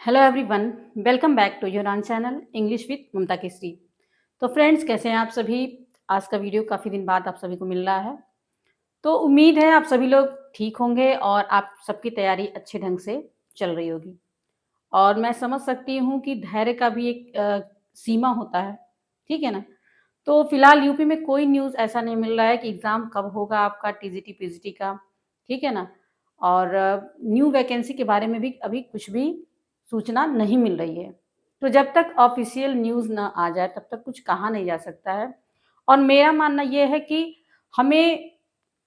Hello everyone, welcome back to your own channel English with Mamta Kesari. तो friends, कैसे हैं आप सभी। आज का वीडियो काफ़ी दिन बाद आप सभी को मिल रहा है, तो उम्मीद है आप सभी लोग ठीक होंगे और आप सबकी तैयारी अच्छे ढंग से चल रही होगी। और मैं समझ सकती हूँ कि धैर्य का भी एक सीमा होता है, ठीक है ना। तो फिलहाल यूपी में कोई न्यूज़ ऐसा नहीं मिल रहा है कि एग्ज़ाम कब होगा आपका टीजीटी पीजीटी का, ठीक है ना। और न्यू वैकेंसी के बारे में भी अभी कुछ भी सूचना नहीं मिल रही है। तो जब तक ऑफ़िशियल न्यूज़ ना आ जाए तब तक कुछ कहा नहीं जा सकता है। और मेरा मानना ये है कि हमें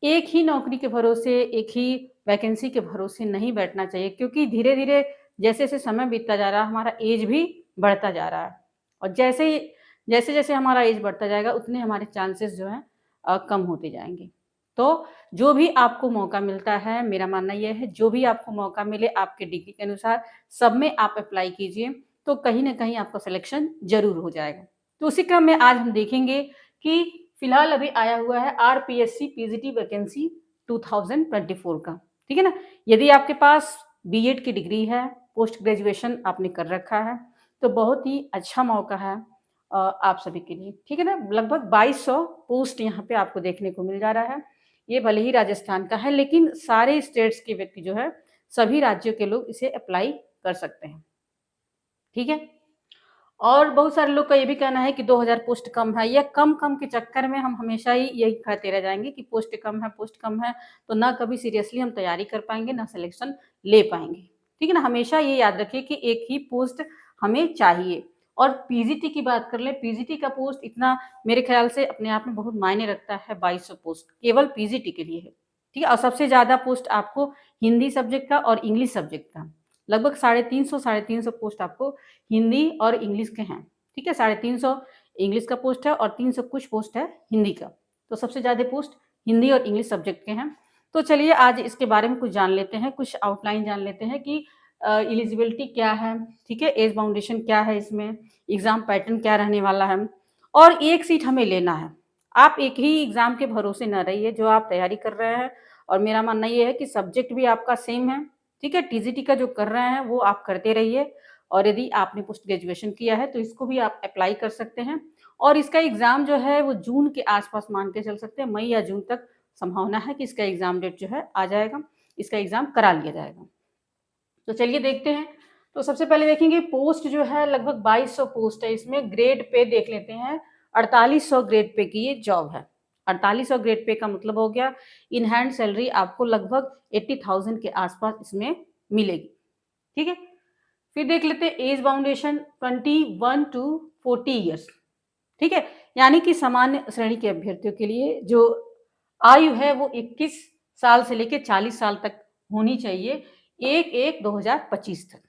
एक ही नौकरी के भरोसे, एक ही वैकेंसी के भरोसे नहीं बैठना चाहिए, क्योंकि धीरे-धीरे जैसे-जैसे समय बीतता जा रहा है, हमारा ऐज भी बढ़ता जा रहा है। और जैसे-जैसे हमारा ऐज बढ़ता जाएगा, उतने हमारे चांसेस जो हैं कम होते जाएँगे। तो जो भी आपको मौका मिलता है, मेरा मानना ये है, जो भी आपको मौका मिले आपके डिग्री के अनुसार, सब में आप अप्लाई कीजिए, तो कहीं न कहीं आपका सिलेक्शन ज़रूर हो जाएगा। तो उसी क्रम में आज हम देखेंगे कि फिलहाल अभी आया हुआ है आरपीएससी पीजीटी वैकेंसी 2024 का, ठीक है ना। यदि आपके पास बीएड की डिग्री है, पोस्ट ग्रेजुएशन आपने कर रखा है, तो बहुत ही अच्छा मौका है आप सभी के लिए, ठीक है ना। लगभग 2200 पोस्ट यहाँ पे आपको देखने को मिल जा रहा है। ये भले ही राजस्थान का है, लेकिन सारे स्टेट्स के व्यक्ति जो है, सभी राज्यों के लोग इसे अप्लाई कर सकते हैं, ठीक है। और बहुत सारे लोग का ये भी कहना है कि 2000 पोस्ट कम है, या कम-कम के चक्कर में हम हमेशा ही यही कहते रह जाएँगे कि पोस्ट कम है, तो ना कभी सीरियसली हम तैयारी कर पाएँगे, ना सिलेक्शन ले पाएँगे, ठीक है ना। हमेशा ये याद रखिए कि एक ही पोस्ट हमें चाहिए। और पीजीटी की बात कर लें, पीजीटी का पोस्ट इतना मेरे ख्याल से अपने आप में बहुत मायने रखता है। 2200 पोस्ट केवल पीजीटी के लिए है, ठीक है। और सबसे ज़्यादा पोस्ट आपको हिंदी सब्जेक्ट का और इंग्लिश सब्जेक्ट का, लगभग 350 पोस्ट आपको हिंदी और इंग्लिश के हैं, ठीक है। 350 इंग्लिश का पोस्ट है और 300 कुछ पोस्ट है हिंदी का। तो सबसे ज़्यादा पोस्ट हिंदी और इंग्लिश सब्जेक्ट के हैं। तो चलिए आज इसके बारे में कुछ जान लेते हैं, कुछ आउटलाइन जान लेते हैं कि एलिजिबिलिटी क्या है, ठीक है, एज बाउंडेशन क्या है इसमें, एग्ज़ाम पैटर्न क्या रहने वाला है, और एक सीट हमें लेना है। आप एक ही एग्ज़ाम के भरोसे न रहिए जो आप तैयारी कर रहे हैं। और मेरा मानना ये है कि सब्जेक्ट भी आपका सेम है, ठीक है। टीजीटी का जो कर रहे हैं वो आप करते रहिए। और यदि आपने पोस्ट ग्रेजुएशन किया है तो इसको भी आप अप्लाई कर सकते हैं। और इसका एग्ज़ाम जो है वो जून के आसपास मान के चल सकते हैं, मई या जून तक संभावना है कि इसका एग्ज़ाम डेट जो है आ जाएगा, इसका एग्ज़ाम करा लिया जाएगा। तो चलिए देखते हैं। तो सबसे पहले देखेंगे पोस्ट जो है लगभग 2200 पोस्ट है। इसमें ग्रेड पे देख लेते हैं, 4800 ग्रेड पे की ये जॉब है। 4800 ग्रेड पे का मतलब हो गया इन हैंड सैलरी आपको लगभग 80,000 के आसपास इसमें मिलेगी, ठीक है। फिर देख लेते हैं एज बाउंडेशन 21 टू 40 ईयर्स, ठीक है। यानी कि सामान्य श्रेणी के अभ्यर्थियों के लिए जो आयु है वो 21 साल से लेकर 40 साल तक होनी चाहिए, 1/1/2025 तक,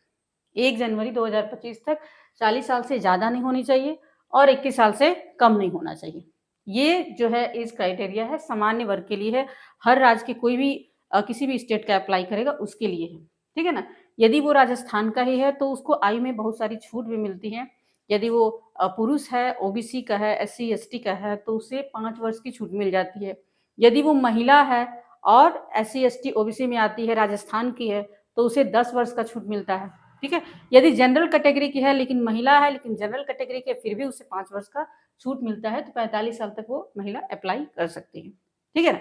1 जनवरी 2025 तक 40 साल से ज़्यादा नहीं होनी चाहिए और 21 साल से कम नहीं होना चाहिए। ये जो है एज क्राइटेरिया है, सामान्य वर्ग के लिए है। हर राज्य के कोई भी किसी भी स्टेट का अप्लाई करेगा उसके लिए है, ठीक है ना। यदि वो राजस्थान का ही है तो उसको आयु में बहुत सारी छूट भी मिलती हैं। यदि वो पुरुष है, ओबीसी का है, एससी एसटी का है तो उसे 5 वर्ष की छूट मिल जाती है। यदि वो महिला है और एससी एसटी ओबीसी में आती है, राजस्थान की है, तो उसे 10 वर्ष का छूट मिलता है, ठीक है। यदि जनरल कैटेगरी की है लेकिन महिला है, लेकिन जनरल कैटेगरी के फिर भी उसे 5 वर्ष का छूट मिलता है, तो 45 साल तक वो महिला अप्लाई कर सकती है, ठीक है ना।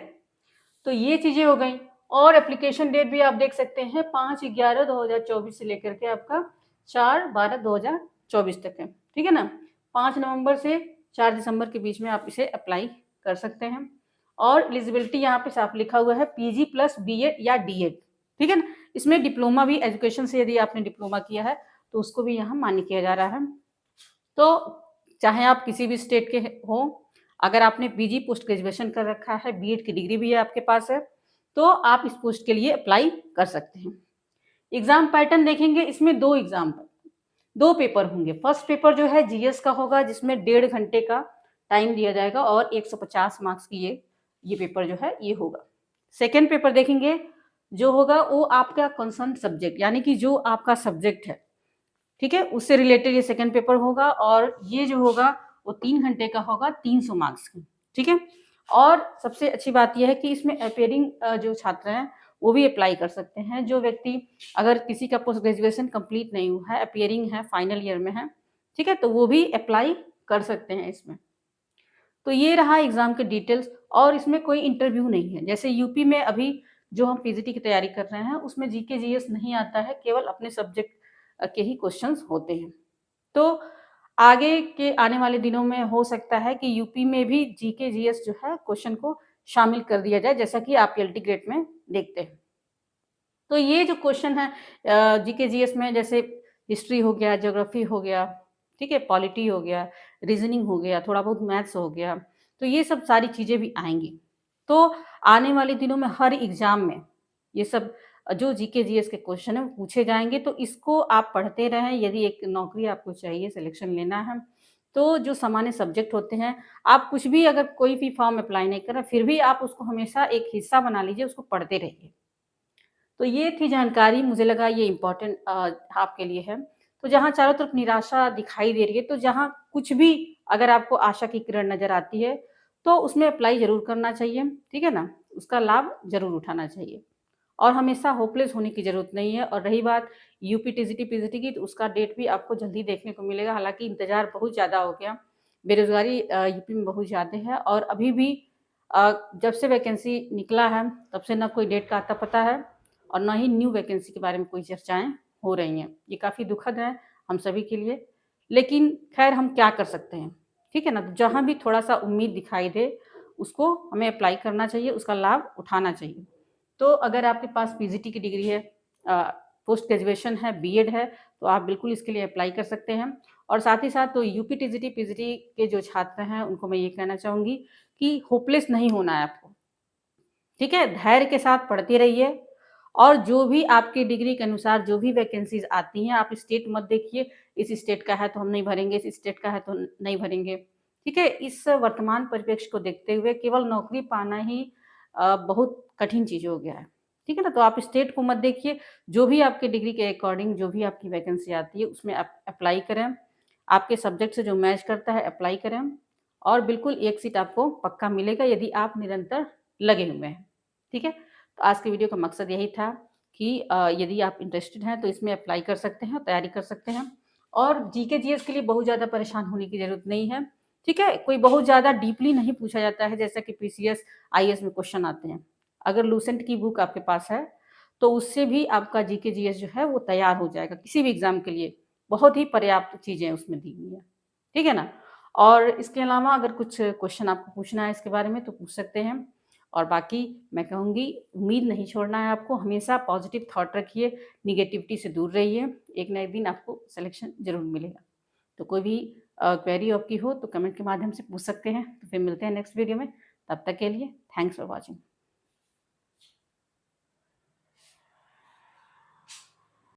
तो ये चीज़ें हो गई। और एप्लीकेशन डेट भी आप देख सकते हैं 5/11/2024 से लेकर के आपका 4/12/2024 तक है, ठीक है ना। 5 नवंबर से 4 दिसंबर के बीच में आप इसे अप्लाई कर सकते हैं। और एलिजिबिलिटी यहाँ पे साफ लिखा हुआ है पीजी प्लस बीएड या डीएड, ठीक है ना। इसमें डिप्लोमा भी, एजुकेशन से यदि आपने डिप्लोमा किया है तो उसको भी यहाँ मान्य किया जा रहा है। तो चाहे आप किसी भी स्टेट के हों, अगर आपने पीजी पोस्ट ग्रेजुएशन कर रखा है, बीएड की डिग्री भी है आपके पास है, तो आप इस पोस्ट के लिए अप्लाई कर सकते हैं। एग्ज़ाम पैटर्न देखेंगे, इसमें 2 एग्ज़ाम 2 पेपर होंगे। फर्स्ट पेपर जो है जीएस का होगा जिसमें 1.5 घंटे का टाइम दिया जाएगा और 150 मार्क्स की ये पेपर जो है ये होगा। सेकंड पेपर देखेंगे जो होगा वो आपका कंसर्न सब्जेक्ट, यानी कि जो आपका सब्जेक्ट है, ठीक है, उससे रिलेटेड ये सेकंड पेपर होगा। और ये जो होगा वो 3 घंटे का होगा, 300 मार्क्स का, ठीक है। और सबसे अच्छी बात यह है कि इसमें अपीयरिंग जो छात्र हैं वो भी अप्लाई कर सकते हैं। जो व्यक्ति अगर किसी का पोस्ट ग्रेजुएशन कंप्लीट नहीं हुआ है, अपीयरिंग है, फाइनल ईयर में है, ठीक है? तो वो भी अप्लाई कर सकते हैं इसमें। तो ये रहा एग्ज़ाम के डिटेल्स और इसमें कोई इंटरव्यू नहीं है। जैसे यूपी में अभी जो हम पीजीटी की तैयारी कर रहे हैं, उसमें जीके जीएस नहीं आता है, केवल अपने सब्जेक्ट के ही क्वेश्चंस होते हैं। तो आगे के आने वाले दिनों में हो सकता है कि यूपी में भी जीके जीएस जो है क्वेश्चन को शामिल कर दिया जाए, जैसा कि आप पीएलटी ग्रेड में देखते हैं। तो ये जो क्वेश्चन है जीके जीएस में, जैसे हिस्ट्री हो गया, ज्योग्राफी हो गया, ठीक है, पॉलिटी हो गया, रीजनिंग हो गया, थोड़ा बहुत मैथ्स हो गया, तो ये सब सारी चीज़ें भी आएँगी। तो आने वाले दिनों में हर एग्ज़ाम में ये सब जो जीके जीएस के क्वेश्चन हैं वो पूछे जाएँगे, तो इसको आप पढ़ते रहें। यदि एक नौकरी आपको चाहिए, सिलेक्शन लेना है, तो जो सामान्य सब्जेक्ट होते हैं, आप कुछ भी अगर कोई भी फॉर्म अप्लाई नहीं कर रहे, फिर भी आप उसको हमेशा एक हिस्सा बना लीजिए, उसको पढ़ते रहिए। तो ये थी जानकारी, मुझे लगा ये इम्पोर्टेंट आपके लिए है। तो जहाँ चारों तरफ निराशा दिखाई दे रही है, तो जहाँ कुछ भी अगर आपको आशा की किरण नज़र आती है, तो उसमें अप्लाई ज़रूर करना चाहिए, ठीक है ना? उसका लाभ ज़रूर उठाना चाहिए और हमेशा होपलेस होने की ज़रूरत नहीं है। और रही बात यूपी टीजीटी पीजीटी की, तो उसका डेट भी आपको जल्दी देखने को मिलेगा। हालाँकि इंतज़ार बहुत ज़्यादा हो गया, बेरोज़गारी यूपी में बहुत ज़्यादा है और अभी भी जब से वैकेंसी निकला है, तब से ना कोई डेट का आता पता है और ना ही न्यू वैकेंसी के बारे में कोई चर्चाएँ हो रही हैं। ये काफ़ी दुखद है हम सभी के लिए, लेकिन ख़ैर हम क्या कर सकते हैं, ठीक है ना? तो जहाँ भी थोड़ा-सा उम्मीद दिखाई दे, उसको हमें अप्लाई करना चाहिए, उसका लाभ उठाना चाहिए। तो अगर आपके पास पीजीटी की डिग्री है, पोस्ट ग्रेजुएशन है, बीएड है, तो आप बिल्कुल इसके लिए अप्लाई कर सकते हैं। और साथ ही साथ तो यूपी टीजीटी, पीजीटी के जो छात्र हैं, उनको मैं ये कहना चाहूँगी कि होपलेस नहीं होना है आपको, ठीक है? धैर्य के साथ पढ़ते रहिए और जो भी आपकी डिग्री के अनुसार जो भी वैकेंसीज़ आती हैं, आप स्टेट मत देखिए, इस स्टेट का है तो हम नहीं भरेंगे, इस स्टेट का है तो नहीं भरेंगे, ठीक है? इस वर्तमान परिप्रेक्ष्य को देखते हुए केवल नौकरी पाना ही बहुत कठिन चीज़ हो गया है, ठीक है ना? तो आप स्टेट को मत देखिए, जो भी आपके डिग्री के अकॉर्डिंग जो भी आपकी वैकेंसी आती है, उसमें आप अप्लाई करें। आपके सब्जेक्ट से जो मैच करता है, अप्लाई करें और बिल्कुल एक सीट आपको पक्का मिलेगा यदि आप निरंतर लगे हुए हैं, ठीक है? तो आज की वीडियो का मकसद यही था कि यदि आप इंटरेस्टेड हैं तो इसमें अप्लाई कर सकते हैं, तैयारी कर सकते हैं और जीके जीएस के लिए बहुत ज़्यादा परेशान होने की ज़रूरत नहीं है, ठीक है? कोई बहुत ज़्यादा डीपली नहीं पूछा जाता है जैसा कि पीसीएस, आईएएस में क्वेश्चन आते हैं। अगर लूसेंट की बुक आपके पास है, तो उससे भी आपका जीके जीएस जो है वो तैयार हो जाएगा किसी भी एग्ज़ाम के लिए। बहुत ही पर्याप्त चीज़ें उसमें दी हुई हैं, ठीक है ना? और इसके अलावा अगर कुछ क्वेश्चन आपको पूछना है इसके बारे में तो पूछ सकते हैं और बाकी मैं कहूँगी उम्मीद नहीं छोड़ना है आपको, हमेशा पॉजिटिव थॉट रखिए, नेगेटिविटी से दूर रहिए, एक ना एक दिन आपको सिलेक्शन ज़रूर मिलेगा। तो कोई भी क्वेरी आपकी हो तो कमेंट के माध्यम से पूछ सकते हैं। तो फिर मिलते हैं नेक्स्ट वीडियो में, तब तक के लिए थैंक्स फॉर वॉचिंग।